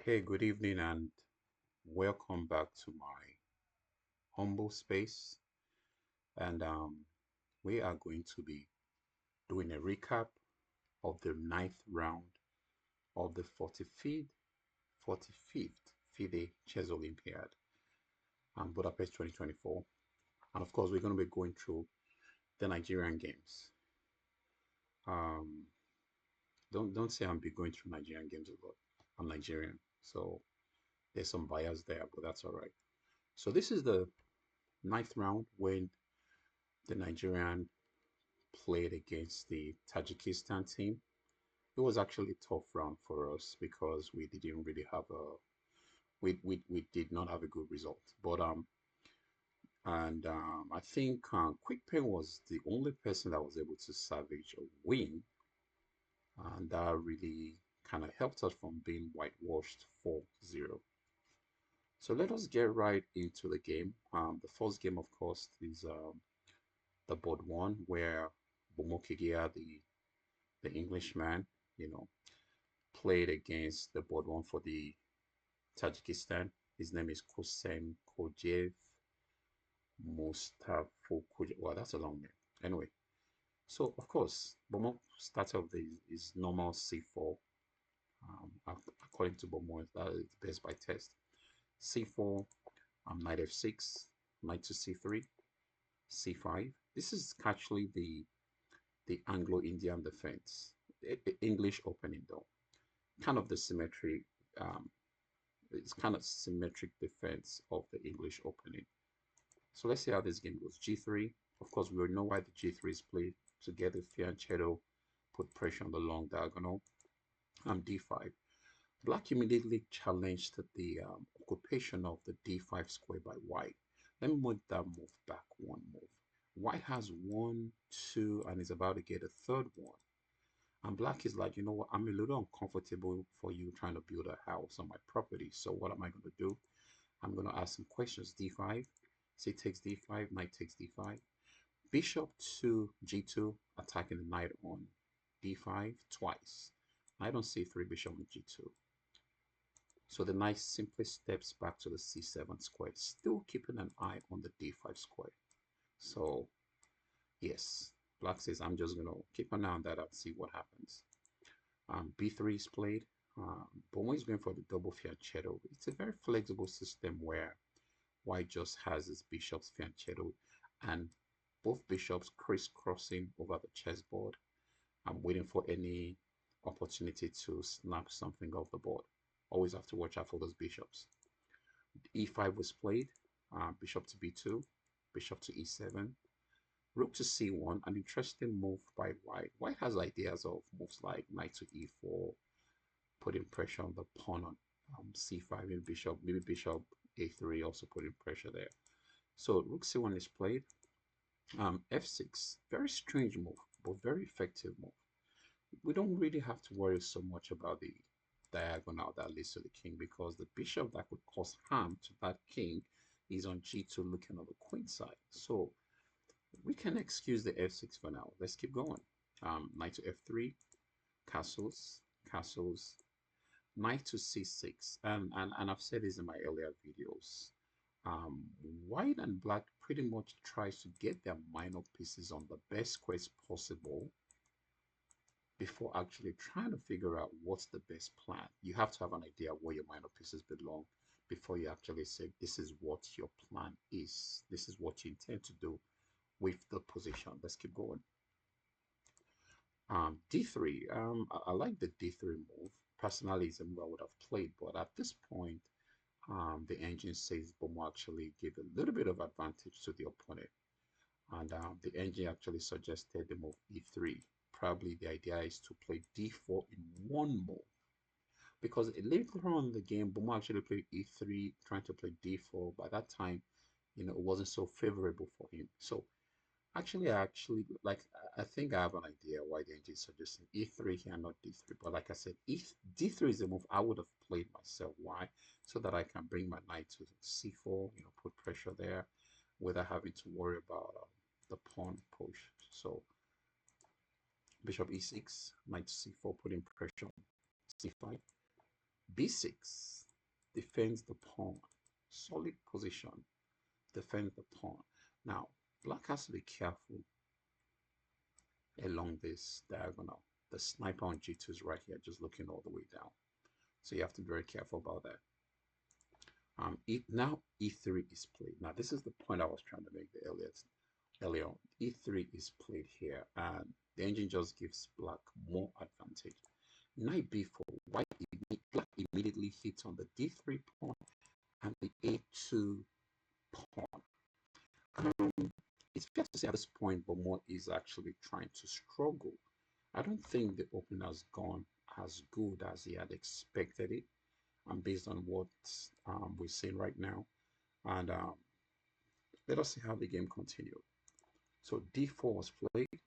Hey, good evening and welcome back to my humble space. And we are going to be doing a recap of the ninth round of the 45th FIDE Chess Olympiad Budapest 2024. And of course, we're going to be going through the Nigerian games. Um, don't say I'm be going through Nigerian games a lot. I'm Nigerian, so there's some bias there, but that's all right. So this is the ninth round when the Nigerian played against the Tajikistan team. It was actually a tough round for us because we didn't really have a we did not have a good result. But I think Quick Pen was the only person that was able to salvage a win, and that really kind of helped us from being whitewashed 4-0. So let us get right into the game. The first game, of course, is the board one, where Bomokigia, the Englishman, you know, played against the board one for the Tajikistan. His name is Kosem Kojev Mustafokuj. Well, that's a long name. Anyway, so of course, Bomo started off his normal C4. According to Bomo, that is best by test. C4, knight F6, knight to C3, C5. This is actually the Anglo-Indian defense, English opening though. Kind of the symmetry. Um, it's kind of symmetric defense of the English opening. So let's see how this game goes. G3. Of course, we know why the G3 is played. To get the fianchetto, put pressure on the long diagonal. D5. Black immediately challenged the occupation of the D5 square by white. Let me move that move back one move. White has 1, 2, and is about to get a third one. And black is like, you know what, I'm a little uncomfortable for you trying to build a house on my property. So what am I going to do? I'm going to ask some questions. D5, say takes D5, knight takes D5. Bishop to G2, attacking the knight on D5 twice. Knight on C3, bishop on G2. So the knight simply steps back to the C7 square, still keeping an eye on the D5 square. So yes, black says, I'm just going to keep an eye on that and see what happens. B3 is played. Bomo is going for the double fianchetto. It's a very flexible system where white just has his bishop's fianchetto and both bishops crisscrossing over the chessboard. I'm waiting for any opportunity to snap something off the board. Always have to watch out for those bishops. E5 was played. Bishop to B2, bishop to E7, rook to C1, an interesting move by white. White has ideas of moves like knight to E4, putting pressure on the pawn on C5, maybe bishop A3, also putting pressure there. So rook C1 is played. F6, very strange move, but very effective move. We don't really have to worry so much about the diagonal that leads to the king because the bishop that could cause harm to that king is on G2 looking on the queen side. So we can excuse the F6 for now. Let's keep going. Knight to F3, castles, castles, knight to C6. And I've said this in my earlier videos. Um, White and black pretty much tries to get their minor pieces on the best squares possible before actually trying to figure out what's the best plan. You have to have an idea where your minor pieces belong before you actually say, this is what your plan is. This is what you intend to do with the position. Let's keep going. D3. I like the D3 move. Personally, it's a move I would have played, but at this point, the engine says Bomo actually gave a little bit of advantage to the opponent. And the engine actually suggested the move E3. Probably the idea is to play D4 in one move. Because later on in the game, Bomo actually played E3, trying to play D4. By that time, it wasn't so favorable for him. So actually, like, I think I have an idea why the engine is suggesting E3 here, not D3. But like I said, if D3 is the move I would have played myself. Why? So that I can bring my knight to C4, put pressure there without having to worry about the pawn push. So bishop E6, knight to C4, putting pressure on C5. B6, defends the pawn. Solid position, defends the pawn. Now, black has to be careful along this diagonal. The sniper on g2 is right here, just looking all the way down. So you have to be very careful about that. Now e3 is played. Now this is the point I was trying to make earlier on. E3 is played here, and the engine just gives black more advantage. Knight b4, black immediately hits on the d3 pawn and the a2 pawn. It's fair to say at this point, Bomo is actually trying to struggle. I don't think the opening has gone as good as he had expected it, and based on what we're seeing right now. And let us see how the game continued. So d4 was played.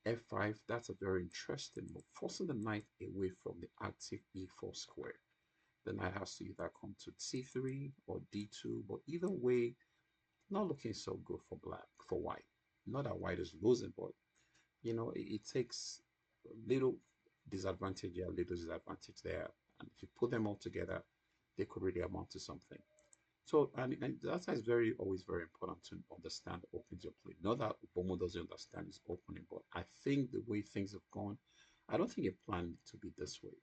F5, that's a very interesting move, forcing the knight away from the active e4 square. The knight has to either come to c3 or d2, but either way, not looking so good for white. Not that white is losing, but you know, it takes a little disadvantage here, little disadvantage there, and if you put them all together, they could really amount to something. So, and that's always very important to understand the openings you're playing. Not that Bomo doesn't understand his opening, but I think the way things have gone, I don't think he planned it to be this way.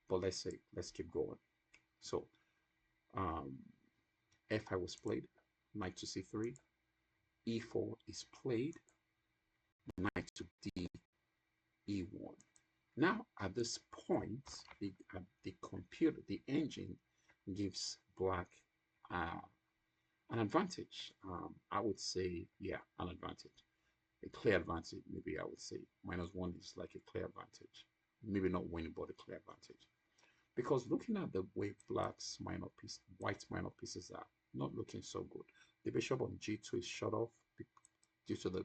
But let's keep going. So, f5 was played, knight to c3, e4 is played, knight to d, e1. Now, at this point, the engine gives black an advantage. I would say, yeah, an advantage. A clear advantage, maybe I would say. -1 is like a clear advantage. Maybe not winning, but a clear advantage. Because looking at the way white's minor pieces are not looking so good. The bishop on g2 is shut off due to the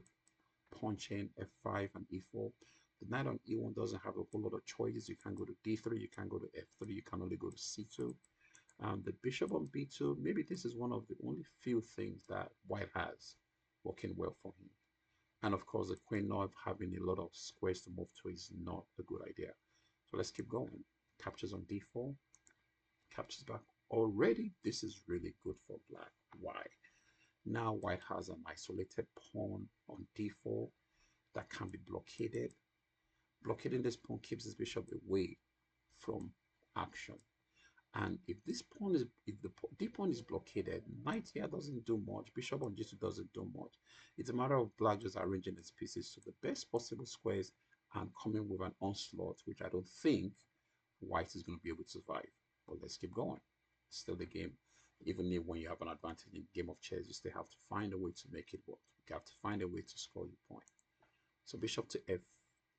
pawn chain f5 and e4. The knight on e1 doesn't have a whole lot of choices. You can't go to d3, you can't go to f3, you can only go to c2. The bishop on b2, maybe this is one of the only few things that white has working well for him. And of course, the queen not having a lot of squares to move to is not a good idea. So let's keep going. Captures on d4, captures back. Already, this is really good for black. Why? Now white has an isolated pawn on d4 that can be blockaded. Blockading this pawn keeps his bishop away from action. And if the d pawn is blockaded, knight here doesn't do much, bishop on g2 doesn't do much. It's a matter of black just arranging its pieces to the best possible squares and coming with an onslaught, which I don't think white is going to be able to survive. But let's keep going. Still the game. Even if when you have an advantage in game of chess, you still have to find a way to make it work. You have to find a way to score your point. So bishop to f,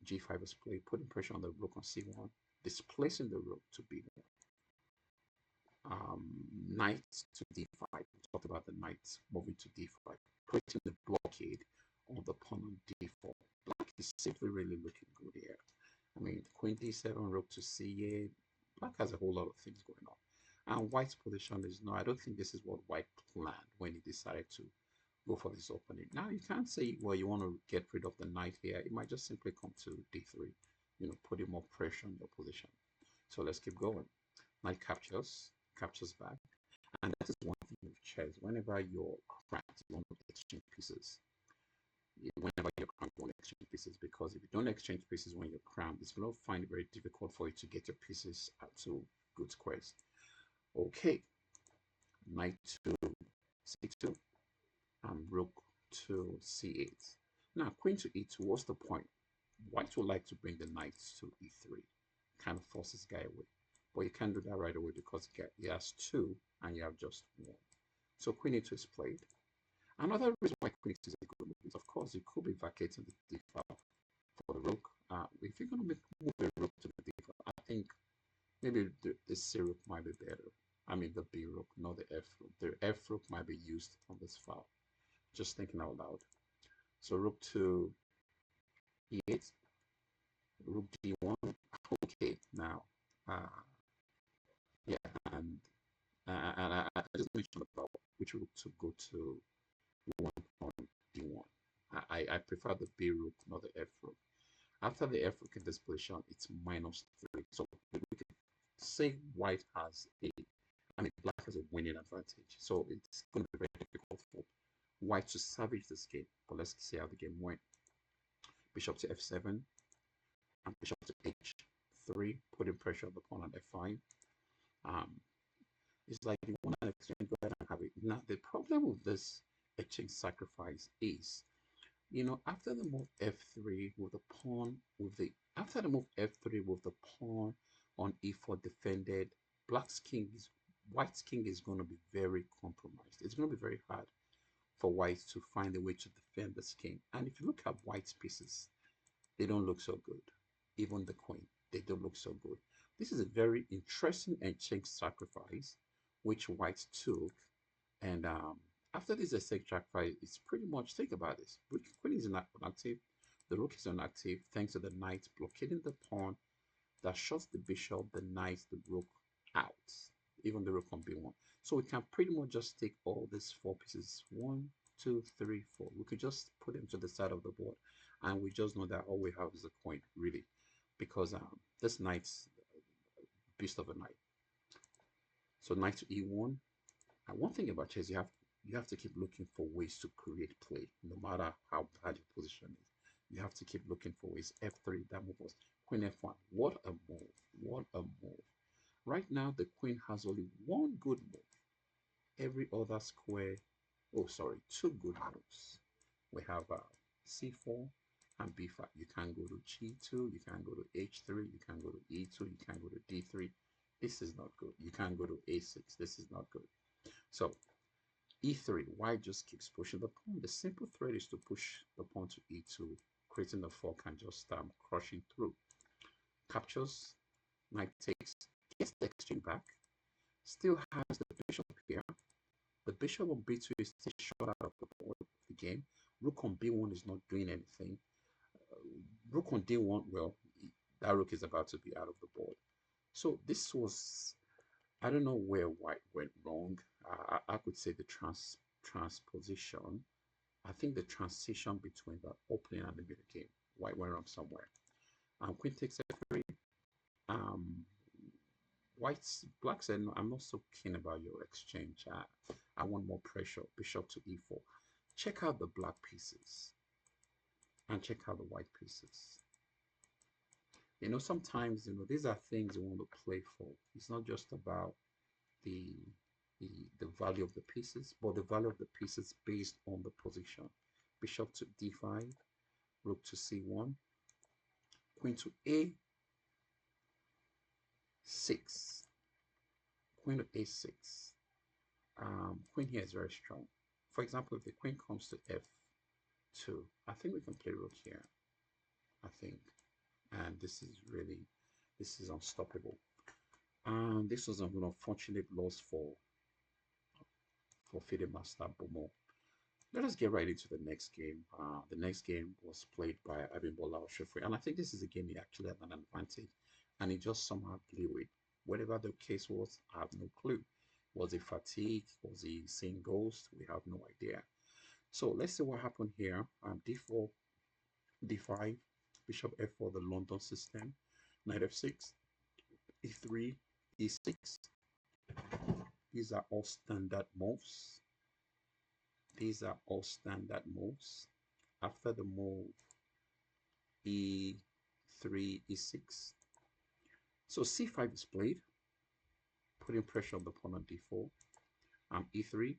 g5 is played, putting pressure on the rook on c1, displacing the rook to b1. Knight to d5. We talked about the knight moving to d5, creating the blockade on the pawn on d4. Black is simply really looking good here. I mean, queen d7, rook to c8. Black has a whole lot of things going on. And white's position is no, I don't think this is what white planned when he decided to go for this opening. Now, you can't say, well, you want to get rid of the knight here. It might just simply come to d3, you know, putting more pressure on your position. So let's keep going. Knight captures back. And that is one thing with chess. Whenever you're cramped, you want to exchange pieces. Whenever you're cramped, you want to exchange pieces, because if you don't exchange pieces when you're cramped, it's going to find it very difficult for you to get your pieces to good squares. Okay, knight to c2 and rook to c8. Now, queen to e2, what's the point? White would like to bring the knight to e3, kind of force this guy away. But you can't do that right away because he has 2 and you have just 1. So queen e2 is played. Another reason why queen e2 is a good move is, of course, you could be vacating the d file for the rook. If you're going to move the rook to the d file, I think maybe the c rook might be better. I mean the b rook, not the f rook. The f rook might be used on this file. Just thinking out loud. So rook to e8, rook d1. Okay, now, yeah, and I just mentioned about which rook to go to 1 on d1. I prefer the b rook, not the f rook. After the f rook in this position, it's -3. So say white has a, I mean, black has a winning advantage. So it's going to be very difficult for white to salvage this game. But let's see how the game went. Bishop to f7 and bishop to h3, putting pressure on the pawn on f5. Um, it's like you want to exchange, go ahead and have it. Now, the problem with this exchange sacrifice is, you know, after the move f3 with the pawn, after the move f3 with the pawn on e4 defended, white's king is going to be very compromised. It's going to be very hard for white to find a way to defend this king. And if you look at white's pieces, they don't look so good. Even the queen, they don't look so good. This is a very interesting exchange sacrifice, which white took. And after this exchange sacrifice, it's pretty much, think about this. Queen is inactive, the rook is inactive, thanks to the knight blockading the pawn that shuts the bishop, the knight, the rook out, even the rook on b1. So we can pretty much just take all these four pieces, 1, 2, 3, 4. We could just put them to the side of the board, and we just know that all we have is a coin, really, because this knight's beast of a knight. So knight to e1. And one thing about chess, you have to keep looking for ways to create play, no matter how bad your position is. You have to keep looking for ways. f3, that move was queen f1. What a move! What a move! Right now, the queen has only one good move. Every other square, oh sorry, two good moves. We have c4 and b5. You can go to g2, you can go to h3, you can go to e2, you can go to d3. This is not good. You can go to a6. This is not good. So e3, white just keeps pushing the pawn. The simple threat is to push the pawn to e2, creating the fork and just crushing through. Captures, knight takes, gets the exchange back, still has the bishop here. The bishop on b2 is still shot out of the board of the game. Rook on b1 is not doing anything. Rook on d1, well, that rook is about to be out of the board. So this was, I don't know where white went wrong. I could say the transposition. I think the transition between the opening and the middle game, white went wrong somewhere. Queen takes f3. Black said, no, I'm not so keen about your exchange. I want more pressure. Bishop to e4. Check out the black pieces and check out the white pieces. You know, sometimes, you know, these are things you want to play for. It's not just about the value of the pieces, but the value of the pieces based on the position. Bishop to d5, rook to c1, queen to a6, queen to a6. Queen here is very strong. For example, if the queen comes to f2, I think we can play rook here. I think, and this is unstoppable. And this was an unfortunate loss for FIDE Master Bomo. Let us get right into the next game. The next game was played by Abimbola Oshofre, and I think this is a game he actually had an advantage, and he just somehow blew it. Whatever the case was, I have no clue. Was it fatigue? Was he seeing ghosts? We have no idea. So let's see what happened here. D4, D5, Bishop F4, the London system, Knight F6, E3, E6. These are all standard moves. These are all standard moves. After the move, E3, E6. So C5 is played, putting pressure on the pawn on D4. E3,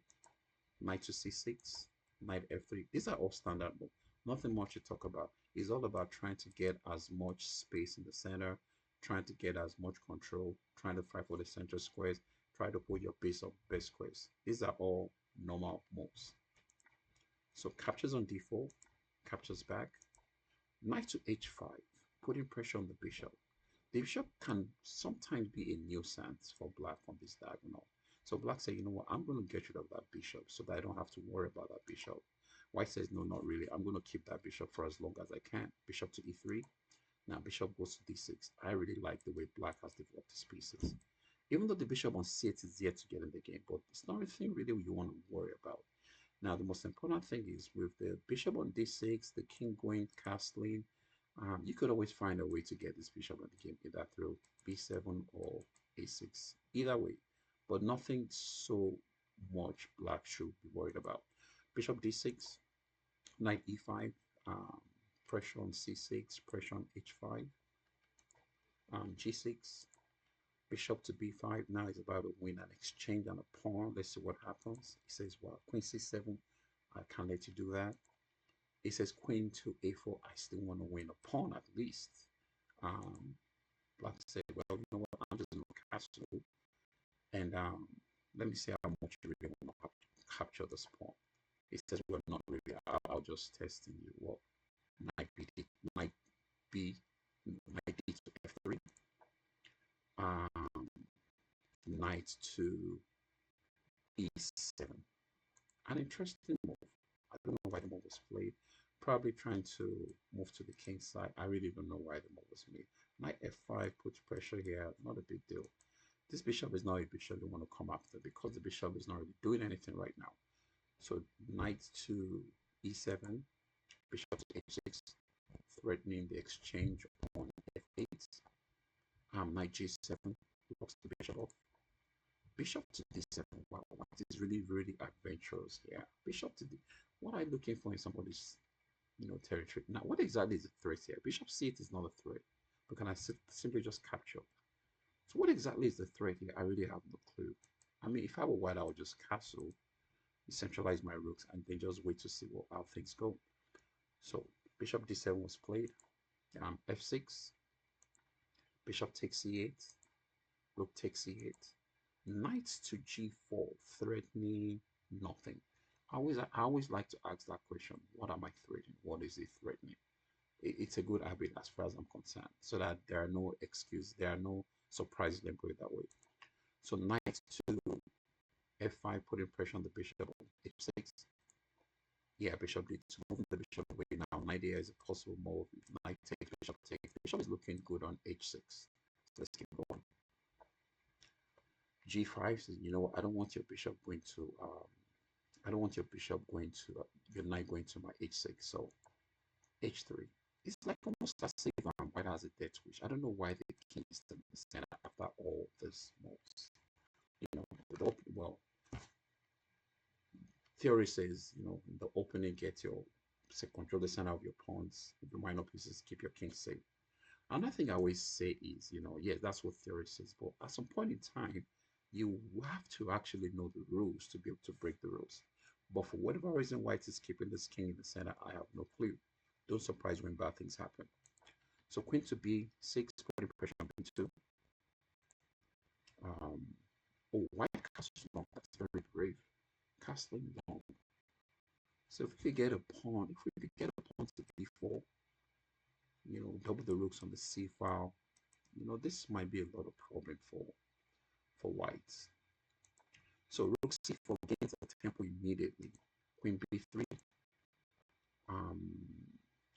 Knight to C6, Knight F3. These are all standard moves. Nothing much to talk about. It's all about trying to get as much space in the center, trying to get as much control, trying to fight for the center squares, try to put your base of best squares. These are all normal moves. So captures on d4, captures back, knight to h5, putting pressure on the bishop. The bishop can sometimes be a nuisance for black on this diagonal. So black says, you know what, I'm going to get rid of that bishop so that I don't have to worry about that bishop. White says, no, not really. I'm going to keep that bishop for as long as I can. Bishop to e3. Now bishop goes to d6. I really like the way black has developed his pieces. Even though the bishop on c8 is yet to get in the game, but it's not anything really you want to worry about. Now, the most important thing is with the bishop on d6, the king going castling, You could always find a way to get this bishop at the game, either through b7 or a6, either way, but nothing so much black should be worried about. Bishop d6, knight e5, um, pressure on c6, pressure on h5, g6, bishop to b5. Now he's about to win an exchange and a pawn. Let's see what happens. He says, well, queen c7, I can't let you do that. He says queen to a4, I still want to win a pawn at least. Black said, well, you know what, I'm just going to castle. And let me see how much you really want to capture this pawn. He says, well, not really. I'll just testing you. Well, knight b, knight b, knight d to f3. Knight to e7. An interesting move. I don't know why the move was played. Probably trying to move to the king side. I really don't know why the move was made. Knight f5 puts pressure here. Not a big deal. This bishop is not a bishop you want to come after because the bishop is not really doing anything right now. So knight to e7, bishop to h6, threatening the exchange on f8. Knight g7 blocks the bishop off. Bishop to d7. Wow, white is really, really adventurous here. Bishop to d. What I'm looking for in somebody's, territory. Now, what exactly is the threat here? Bishop c8 is not a threat, but can I simply just capture? So what exactly is the threat here? I really have no clue. I mean, if I were white, I would just castle, centralize my rooks, and then just wait to see how things go. So bishop d7 was played. F6. Bishop takes c8. Rook takes c8. Knight to g4, threatening nothing. I always like to ask that question. What am I threatening? What is it threatening? It's a good habit as far as I'm concerned, so that there are no excuses, there are no surprises, let me put it that way. So knight to f5, putting pressure on the bishop. h6. Yeah, bishop d2, moving the bishop away now. Knight here is a possible move. Knight takes, bishop takes. Bishop is looking good on h6. So let's keep going. g5 says, you know, I don't want your bishop going to your knight going to my h6. So h3. It's like almost as if white has a death wish. I don't know why the king is in the center after all this moves. Well, theory says, in the opening, control the center of your pawns. The minor pieces, keep your king safe. Another thing I always say is, yes, that's what theory says, but at some point in time, you have to actually know the rules to be able to break the rules. But for whatever reason, white is keeping this king in the center. I have no clue. Don't surprise when bad things happen. So queen to b6, putting pressure on b2. White castles long. That's very brave. Castling long. So if we could get a pawn, to b4, double the rooks on the c file, this might be a lot of problem for whites. So rook c4 gains a tempo immediately. Queen b3.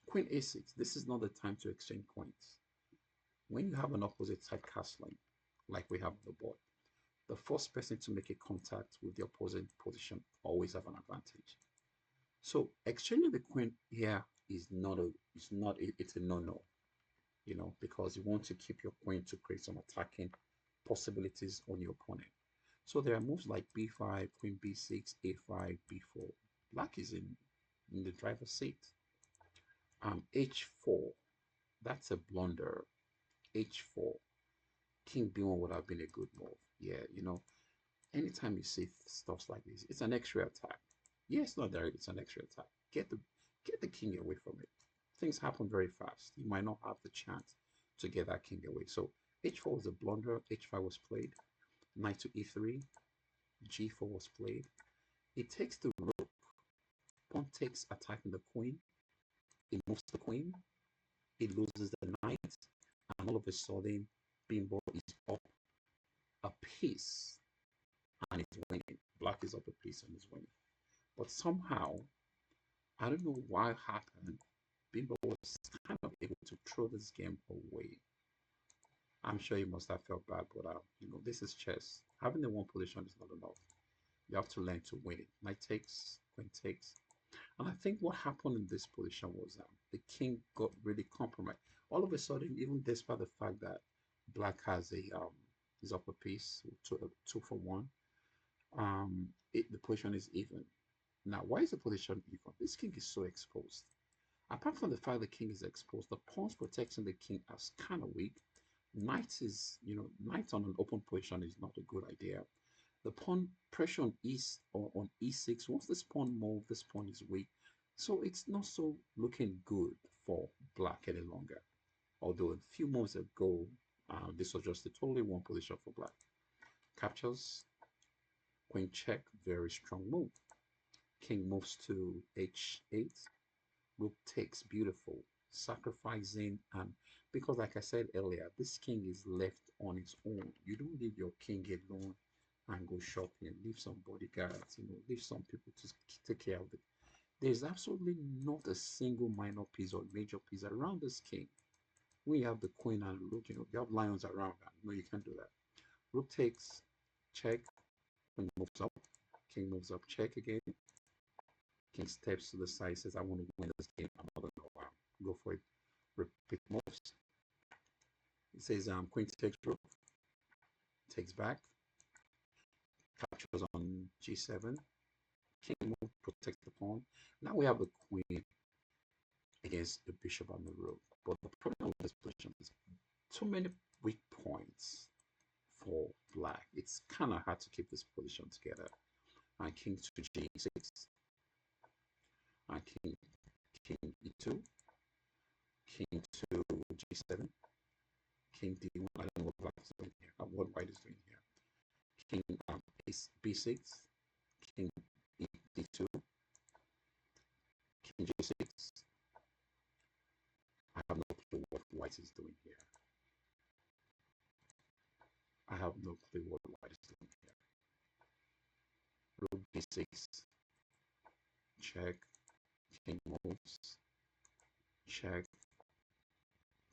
Queen a6. This is not the time to exchange coins. When you have an opposite side castling, like we have on the board, the first person to make a contact with the opposite position always have an advantage. So exchanging the queen here it's a no-no, because you want to keep your queen to create some attacking possibilities on your opponent. So there are moves like b5, queen b6, a5, b4. Black is in the driver's seat. h4, that's a blunder. h4, king b1 would have been a good move. Yeah, anytime you see stuff like this, it's an extra attack. Yeah, it's not there, it's an extra attack. Get the king away from it. Things happen very fast. You might not have the chance to get that king away. So h4 was a blunder. h5 was played. Knight to e3. g4 was played. It takes the rook. Pawn takes, attacking the queen. It moves the queen. It loses the knight. And all of a sudden, Bimbo is up a piece and it's winning. Black is up a piece and is winning. But somehow, I don't know what happened. Bimbo was kind of able to throw this game away. I'm sure he must have felt bad, but this is chess. Having the one position is not enough. You have to learn to win it. Knight takes, queen takes. And I think what happened in this position was the king got really compromised. All of a sudden, even despite the fact that black has a his upper piece, two for one, the position is even. Now, why is the position even? This king is so exposed. Apart from the fact the king is exposed, the pawns protecting the king are kind of weak. Knight is, knight on an open position is not a good idea. The pawn pressure on east or on e6. Once this pawn moves, this pawn is weak. So it's not so looking good for black any longer. Although a few moves ago, this was just a totally one position for black. Captures, queen check, very strong move. King moves to h8. Rook takes, beautiful, sacrificing, and because like I said earlier, this king is left on its own. You don't leave your king alone and go shopping. Leave some bodyguards, leave some people to take care of it. There's absolutely not a single minor piece or major piece around this king. We have the queen and rook, you have lions around that. No, you can't do that. Rook takes, check, queen moves up, king moves up, check again. King steps to the side, says, I want to win this game. I'm not going to go for it. Repeat moves. It says, queen takes rook, takes back, captures on g7. King move, protects the pawn. Now we have the queen against the bishop and the rook. But the problem with this position is too many weak points for black. It's kind of hard to keep this position together. And king to g6. And king e2. King to g7. King d1. I don't know what black is doing here. What white is doing here. King b6. King d2. King g6. I have no clue what white is doing here. I have no clue what white is doing here. Rook b6. Check. King moves. Check.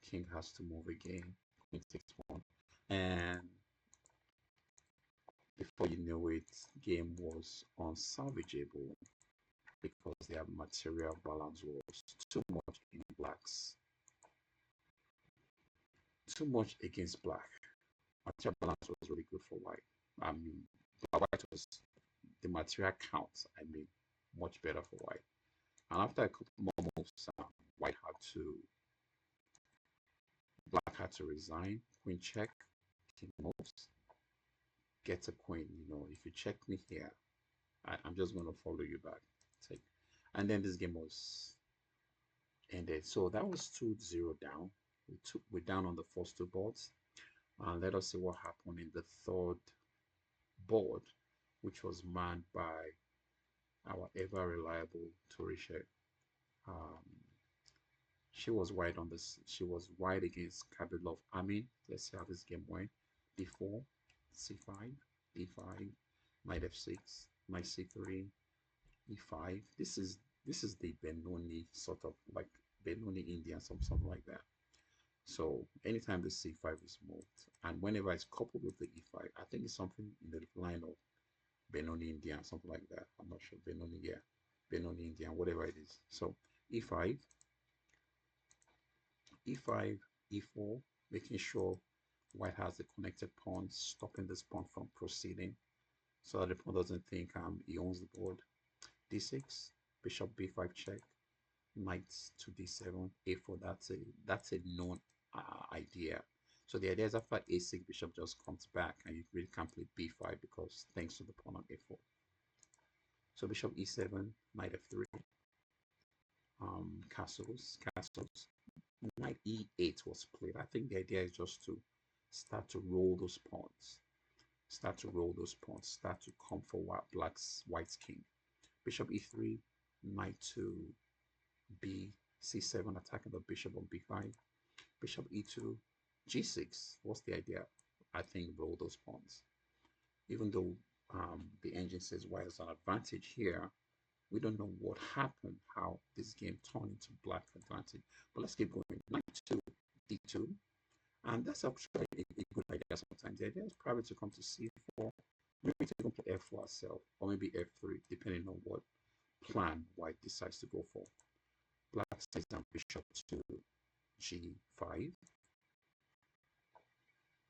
King has to move again. Queen takes one. And before you know it, game was unsalvageable because their material balance was too much in blacks. Too much against black. Material balance was really good for white. White was the material counts. Much better for white. And after a couple more moves, black had to resign. Queen check, king moves, gets a queen. If you check me here, I'm just going to follow you back. Take, and then this game was ended. So that was 2-0 down. We're down on the first two boards. Let us see what happened in the third board, which was manned by our ever reliable Torisha. She was white on this. She was white against Kabilov Amin. Let's see how this game went. D4, C5, D5, Knight F6, Knight C3, E5. This is the Benoni sort of like Benoni Indian, something like that. So anytime the C5 is moved, and whenever it's coupled with the E5, I think it's something in the line of Benoni Indian, something like that. I'm not sure. Benoni, yeah, Benoni Indian, whatever it is. So E5. E5, E4, making sure white has the connected pawns, stopping this pawn from proceeding so that the pawn doesn't think he owns the board. D6, bishop b5 check, knight to d7, a4. That's a known idea. So the idea is after a6, bishop just comes back and you really can't play b5 because thanks to the pawn on a4. So bishop e7, knight f3, castles. Knight e8 was played. I think the idea is just to start to roll those pawns. Start to come for white's king. Bishop e3, knight to b, c7, attacking the bishop on b5. Bishop e2, g6. What's the idea? I think roll those pawns. Even though the engine says white has an advantage here, we don't know what happened, how this game turned into black advantage. But let's keep going. Knight to d2. And that's actually a good idea sometimes. The idea is probably to come to c4, maybe to go to f4 itself, or maybe f3, depending on what plan white decides to go for. Black sends down bishop to g5,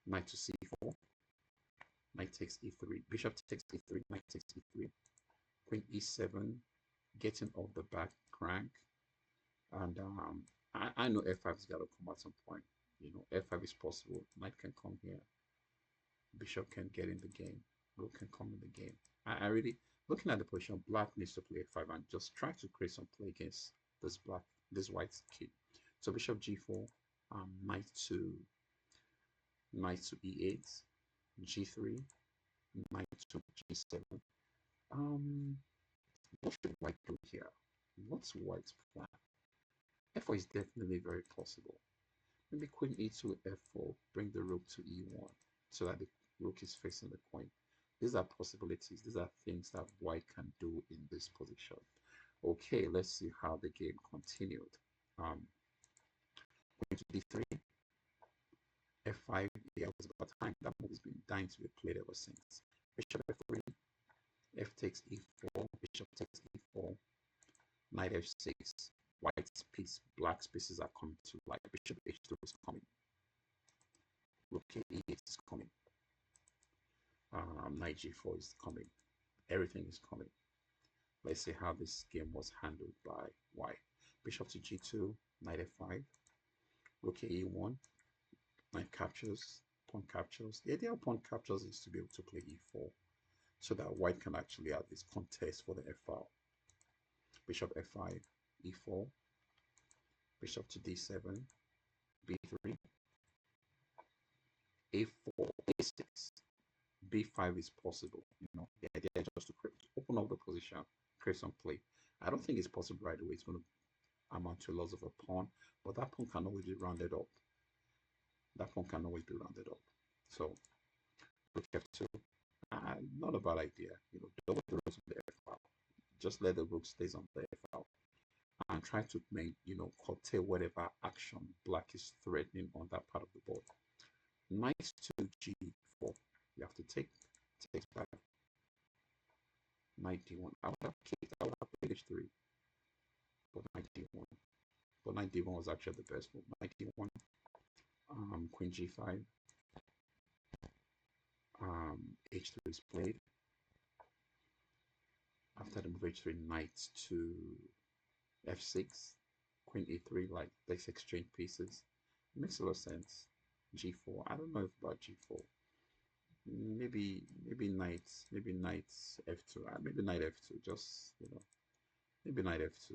knight to c4, knight takes e3, bishop takes e3, knight takes e3, queen e7, getting off the back rank. And I know f5 has got to come at some point. You know, f5 is possible. Knight can come here. Bishop can get in the game. Rook can come in the game. I really, looking at the position, black needs to play f5 and just try to create some play against this white's key. So bishop g4, knight to e8, g3, knight to g7. What should white do here? What's white's plan? f4 is definitely very possible. Maybe queen e2, f4, bring the rook to e1 so that the rook is facing the queen. These are possibilities. These are things that white can do in this position. Okay, let's see how the game continued. Queen to d3, f5. Yeah, it was about time. That move has been dying to be played ever since. Bishop f3, f takes e4, bishop takes e4, knight f6. White's piece, black's pieces are coming to light. Bishop h2 is coming. Rook e8 is coming. Knight g4 is coming. Everything is coming. Let's see how this game was handled by white. Bishop to g2, knight f5, rook e1, knight captures, pawn captures. The idea of pawn captures is to be able to play e4 so that white can actually have this contest for the f file. Bishop f5, e4, bishop to d7, b3, a4, a6, b5 is possible. You know, the idea is just to open up the position, create some play. I don't think it's possible right away. It's going to amount to a loss of a pawn, but that pawn can always be rounded up. That pawn can always be rounded up. So rook f2, not a bad idea. You know, double the rooks on the f file. Just let the rook stays on the f file and try to make, you know, curtail whatever action black is threatening on that part of the board. Knight to g4. You have to take back. Knight d1. I would have played h3, but knight d1. But knight d1 was actually the best move. Knight d1. Queen g5. H3 is played. After the move h3, knight to f6. Queen e3, like let's exchange pieces. It makes a lot of sense. G4. I don't know if about G4. Maybe knight f2. Maybe knight f2. Just, you know, maybe knight f2.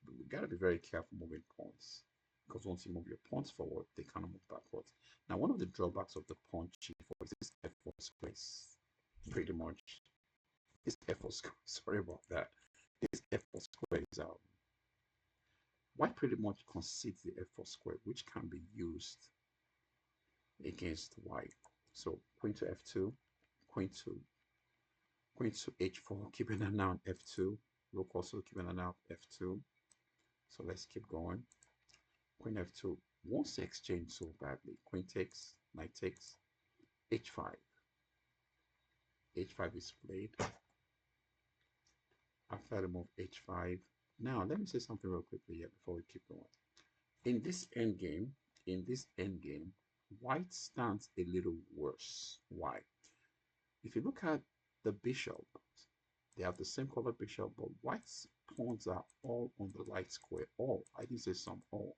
But we gotta be very careful moving pawns, because once you move your pawns forward, they cannot move backwards. Now, one of the drawbacks of the pawn g4 is this f4 space. Pretty much, this f4 square. Sorry about that. This f4 square is white pretty much concedes the f4 square, which can be used against white. So queen to f2, queen to h4, keeping an eye on f2. Rook also keeping an eye on f2. So let's keep going. Queen f2 wants to exchange so badly. Queen takes, knight takes, h5. h5 is played. After the move h5. Now let me say something real quickly here before we keep going. In this endgame, white stands a little worse. Why? If you look at the bishop, they have the same color bishop, but white's pawns are all on the light square. All. I didn't say some. All.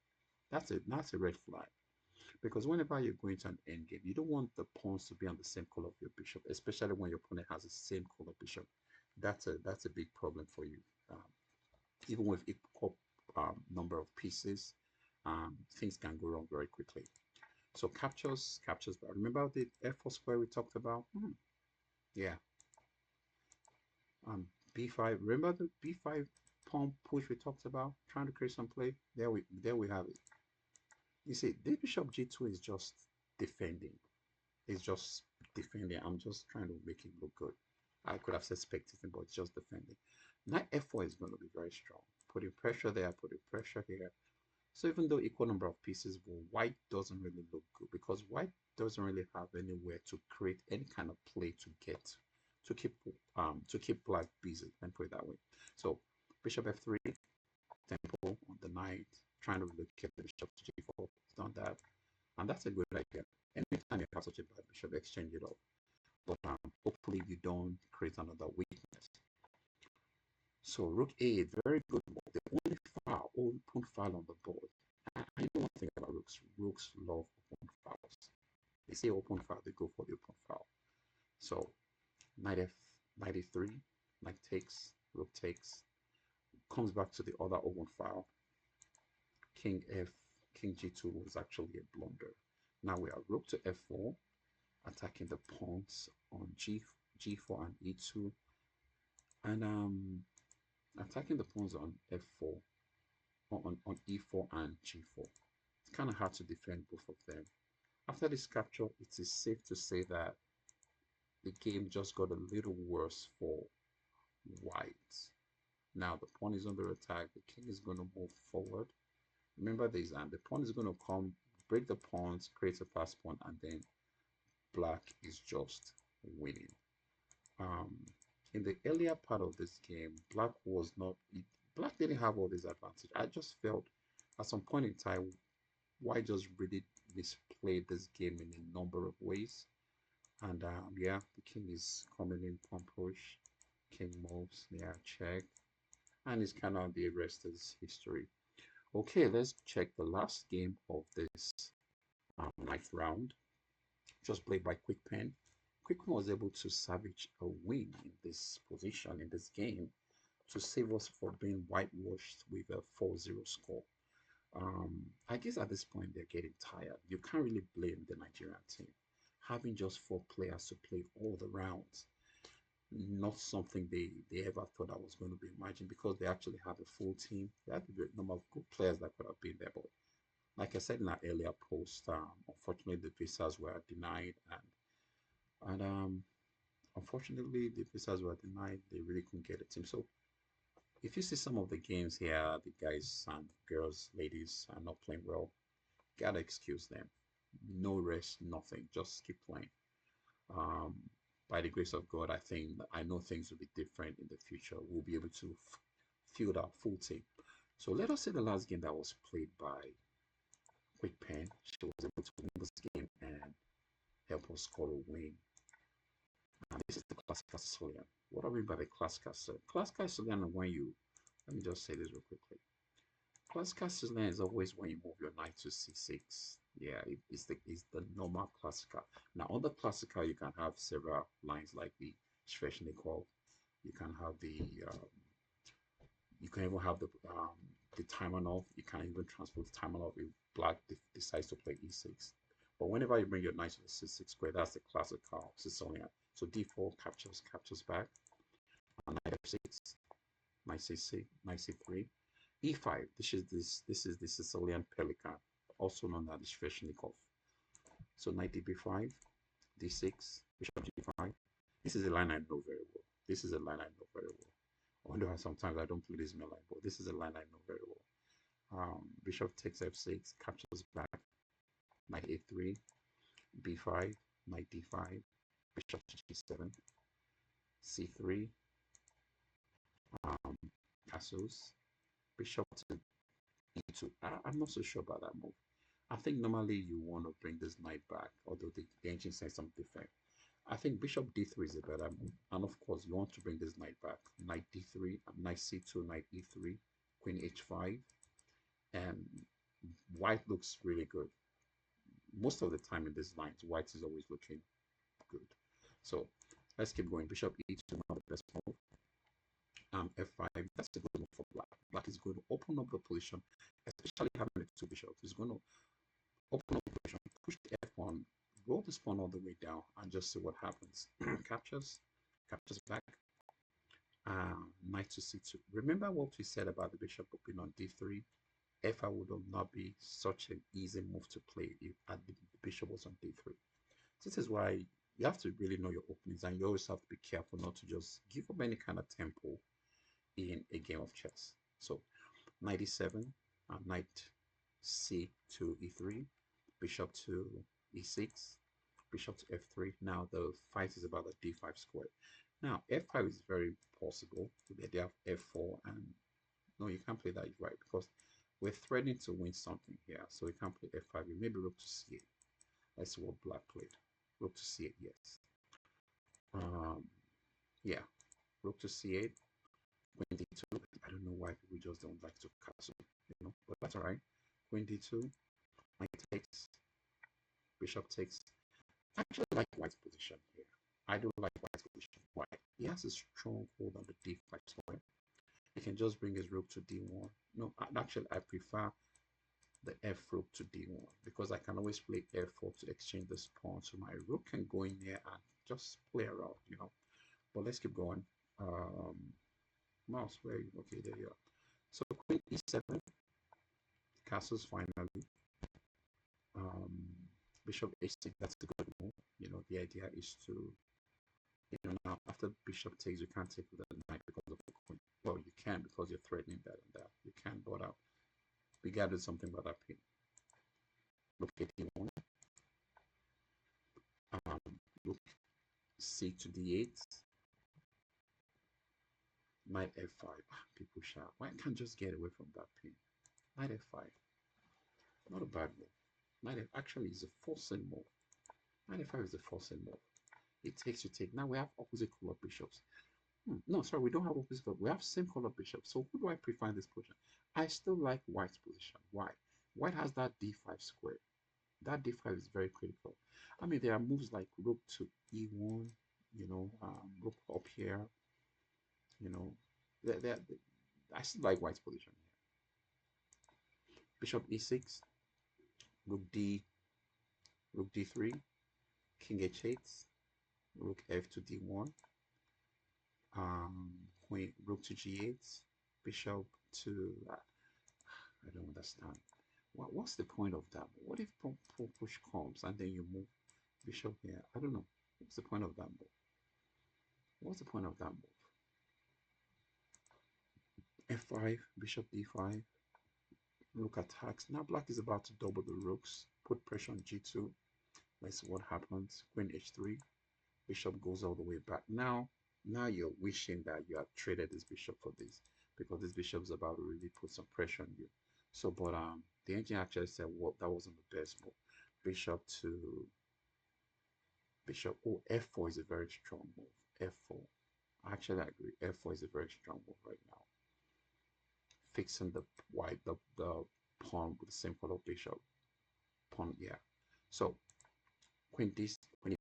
That's a red flag. Because whenever you're going to an endgame, you don't want the pawns to be on the same color of your bishop, especially when your opponent has the same color bishop. That's a big problem for you. Even with equal number of pieces, things can go wrong very quickly. So captures, but remember the f4 square we talked about? Yeah. B5. Remember the b5 pawn push we talked about? Trying to create some play. There we have it. You see, the bishop g2 is just defending. It's just defending. I'm just trying to make it look good. I could have said spectating, but it's just defending. Knight f4 is going to be very strong. Putting pressure there, putting pressure here. So even though equal number of pieces, well, white doesn't really look good because white doesn't really have anywhere to create any kind of play to keep black busy, and put it that way. So bishop f3, tempo on the knight, trying to relocate the bishop to g4. He's done that, and that's a good idea. Anytime you have such a bad bishop, exchange it off. But hopefully you don't create another weakness. So rook a8, very good move. The only file, open file on the board. I know one thing about rooks. Rooks love open files. They say open file, they go for the open file. So knight f93, knight takes, rook takes, comes back to the other open file. King g2 was actually a blunder. Now we are rook to f4, attacking the pawns on g4 and e2, and attacking the pawns on f4, on e4 and g4. It's kind of hard to defend both of them. After this capture, it is safe to say that the game just got a little worse for white. Now the pawn is under attack. The king is going to move forward. Remember this, and the pawn is going to come, break the pawns, create a fast pawn, and then black is just winning. In the earlier part of this game, black was not. Black didn't have all this advantage. I just felt at some point in time, white just really misplayed this game in a number of ways. And yeah, the king is coming in, pawn push, king moves, yeah, check, and it's kind of the rest is history. Okay, let's check the last game of this ninth round, just played by Quickpen. Quickpen was able to salvage a win in this position, in this game, to save us from being whitewashed with a 4-0 score. I guess at this point they're getting tired. You can't really blame the Nigerian team. Having just 4 players to play all the rounds, not something they ever thought I was going to be imagined, because they actually had a full team. They had a number of good players that could have been there. But like I said in our earlier post, unfortunately the visas were denied, and unfortunately the visas were denied. They really couldn't get a team. So if you see some of the games here, the guys and girls, ladies are not playing well, gotta excuse them. No rest, nothing. Just keep playing. Um, by the grace of God, I know things will be different in the future. We'll be able to field our full team. So let us see the last game that was played by Quickpen. She was able to win this game and help us score a win. And this is the classical Sicilian. What do I mean by the classical Sicilian? Classical Sicilian, let me just say this real quickly. Classical Sicilian is always when you move your knight to c6. Yeah, it's the normal classical. Now, on the classical, you can have several lines like the Sveshnikov. You can have you can even have the Taimanov. You can even transport the Taimanov if black decides to play e6. But whenever you bring your knight to the c6 square, that's the classical Sicilian. So d4 captures back. Knight f6, knight c6, knight c3. e5. This is the Sicilian Pelican, also known as the Sveshnikov. So knight b5, d6, bishop g5. This is a line I know very well. This is a line I know very well. Although sometimes I don't play this line, but this is a line I know very well. Bishop takes f6, captures back, knight a3, b5, knight d5, bishop to g7, c3, castles, bishop to e2. I'm not so sure about that move. I think normally you want to bring this knight back, although the engine says something different. I think bishop d3 is a better move. And of course, you want to bring this knight back. Knight d3, knight c2, knight e3, queen h5. And white looks really good. Most of the time in these lines, white is always looking good. So let's keep going. Bishop e2, not the best move. F5, that's a good move for black. Black is going to open up the position, especially having the 2 bishops. It's going to open up the position, push the f1, roll this pawn all the way down, and just see what happens. captures back, knight to c2. Remember what we said about the bishop opening on d3? F5 would not be such an easy move to play if the bishop was on d3. This is why you have to really know your openings, and you always have to be careful not to just give up any kind of tempo in a game of chess. So knight e7, knight c to e3, bishop to e6, bishop to f3. Now the fight is about the d5 square. Now f5 is very possible with the idea of f4 and No, you can't play that, right? Because we're threatening to win something here. So we can't play f5. Maybe rook to c8. Let's see what black played. Rook to c8, yes. Yeah, rook to c8, queen d2. I don't know why people just don't like to castle, but that's all right. Queen d2, knight takes, bishop takes. I actually like white's position here. I do like white's position. Why? He has a strong hold on the d5 square. He can just bring his rook to d1. No, actually, I prefer the f rook to d1 because I can always play f4 to exchange this pawn. So my rook can go in there and just play around. But let's keep going. Mouse, where are you? Okay, there you are. So queen e7, castles finally. Um, Bishop h6, that's a good move. The idea is to, now after bishop takes, you can't take with the knight because of the queen. Well, you can because you're threatening that and that. You can, but we gotta do something about that pin. Look at d1. Look c to d8. Knight f5. People shout. Why can't just get away from that pin? Knight f5. Not a bad move. Knight f actually is a forcing move. Knight f5 is a forcing move. It takes you take. Now we have opposite color bishops. No, sorry, we don't have opposite color. We have same color bishops. So who do I prefer in this position? I still like white's position. Why? White has that d5 square. That d5 is very critical. I mean, there are moves like rook to e1, rook up here, you know. I still like white's position here. Bishop e6, rook d, rook d3, king h8, rook f to d1, queen, rook to g8, bishop to, I don't understand. What's the point of that? What if push comes and then you move bishop here? I don't know. What's the point of that move? What's the point of that move? f5, bishop d5, rook attacks. Now black is about to double the rooks, put pressure on g2. Let's see what happens. Queen h3, bishop goes all the way back. Now you're wishing that you had traded this bishop for this, because this bishop is about to really put some pressure on you. So, but the engine actually said, well, that wasn't the best move. Bishop to bishop. Oh, f4 is a very strong move. F4. Actually, I agree. F4 is a very strong move right now. Fixing the white, the pawn with the same color bishop. Pawn, yeah. So queen d3,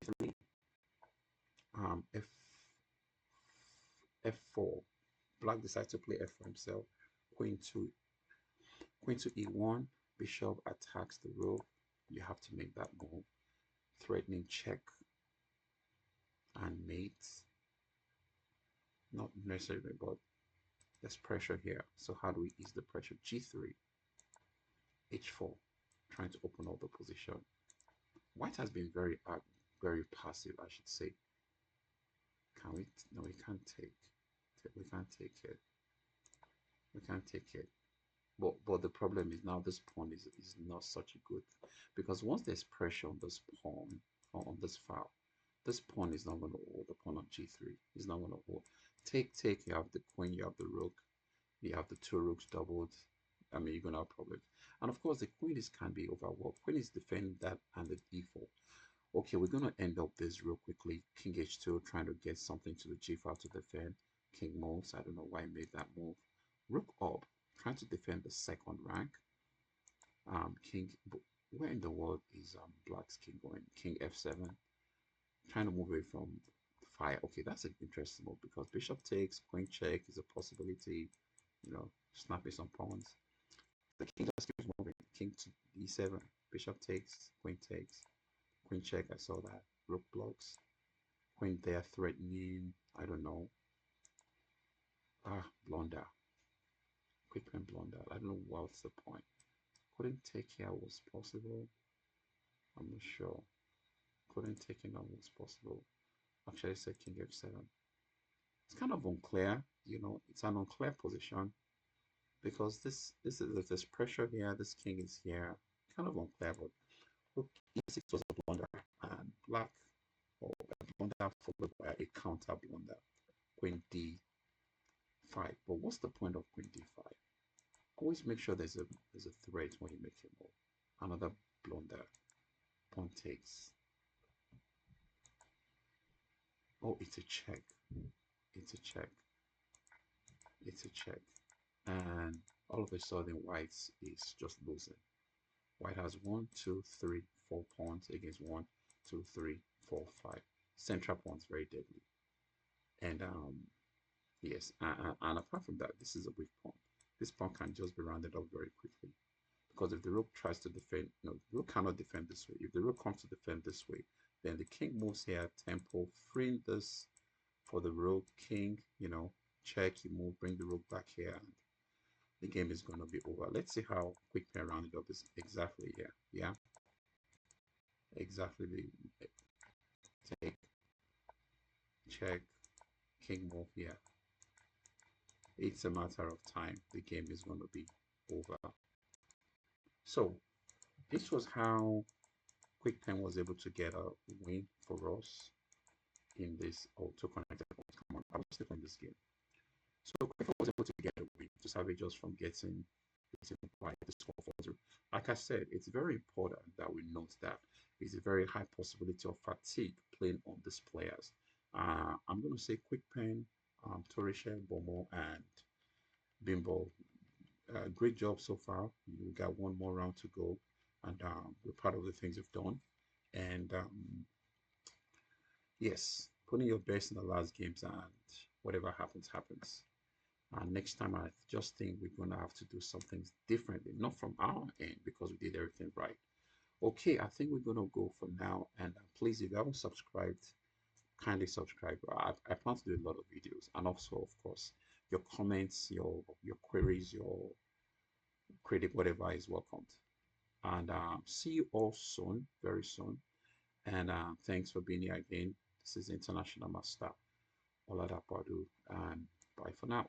f4. Black decides to play f4 himself. Queen to e1. Bishop attacks the rook. You have to make that move. Threatening check and mate. Not necessarily, but there's pressure here. So how do we ease the pressure? G3, H4, trying to open up the position. White has been very passive, I should say. Can we? No, we can't take. We can't take it. We can't take it. But the problem is now this pawn is not such a good, because once there's pressure on this pawn or on this file, this pawn is not going to hold. The pawn on g3 is not going to hold. Take. You have the queen. You have the rook. You have the two rooks doubled. I mean, you're going to have problems. And of course, the queen can be overworked. Queen is defending that and the d4. Okay, we're going to end up this real quickly. King h2, trying to get something to the g5 to defend. King moves. I don't know why he made that move. Rook up, trying to defend the second rank. King, where in the world is black's king going? King f7, trying to move away from fire. Okay, that's an interesting move because bishop takes, queen check is a possibility. Snapping some pawns. The king just keeps moving. King to d7, bishop takes, queen check. I saw that. Rook blocks. Queen there threatening. I don't know. Blunder. Quick and blunder. I don't know what's the point. Couldn't take here was possible. I'm not sure. Couldn't take it on was possible. Actually, I said king f7. It's kind of unclear. It's an unclear position because there's pressure here. This king is here. Kind of unclear, but look, e6 was a blunder and black or a blunder followed by a counter blunder. Queen d5. But what's the point of queen d5? Always make sure there's a threat when you make a move. Another blunder. Pawn takes. Oh, it's a check. It's a check. It's a check. And all of a sudden, white is just losing. White has one, two, three, 4 pawns against one, two, three, four, five. Central pawn's very deadly. And yes, and apart from that, this is a weak pawn. This pawn can just be rounded up very quickly. Because if the rook tries to defend, no, the rook cannot defend this way. If the rook comes to defend this way, then the king moves here, tempo, freeing this for the rook, king, check, you move, bring the rook back here, and the game is going to be over. Let's see how quick pair rounded up is exactly here. Yeah, exactly the take, check, king move here. It's a matter of time. The game is going to be over. So this was how QuickTime was able to get a win for us in this auto connected. Come on, I'm still on this game. So QuickTime was able to get a win to salvage us from getting by the score 4-0. Like I said, it's very important that we note that it's a very high possibility of fatigue playing on these players. I'm going to say QuickPen, Torisha, Bomo, and Bimbo. Great job so far. You got one more round to go, and we're proud of the things you've done. And yes, putting your best in the last games, and whatever happens, happens. Next time, I just think we're going to have to do some things differently, not from our end because we did everything right. Okay, I think we're going to go for now. And please, if you haven't subscribed, kindly subscribe. I plan to do a lot of videos, and also, of course, your comments, your queries, your critic, whatever is welcomed. And see you all soon, very soon. And thanks for being here again. This is International Master Olada Padu, and bye for now.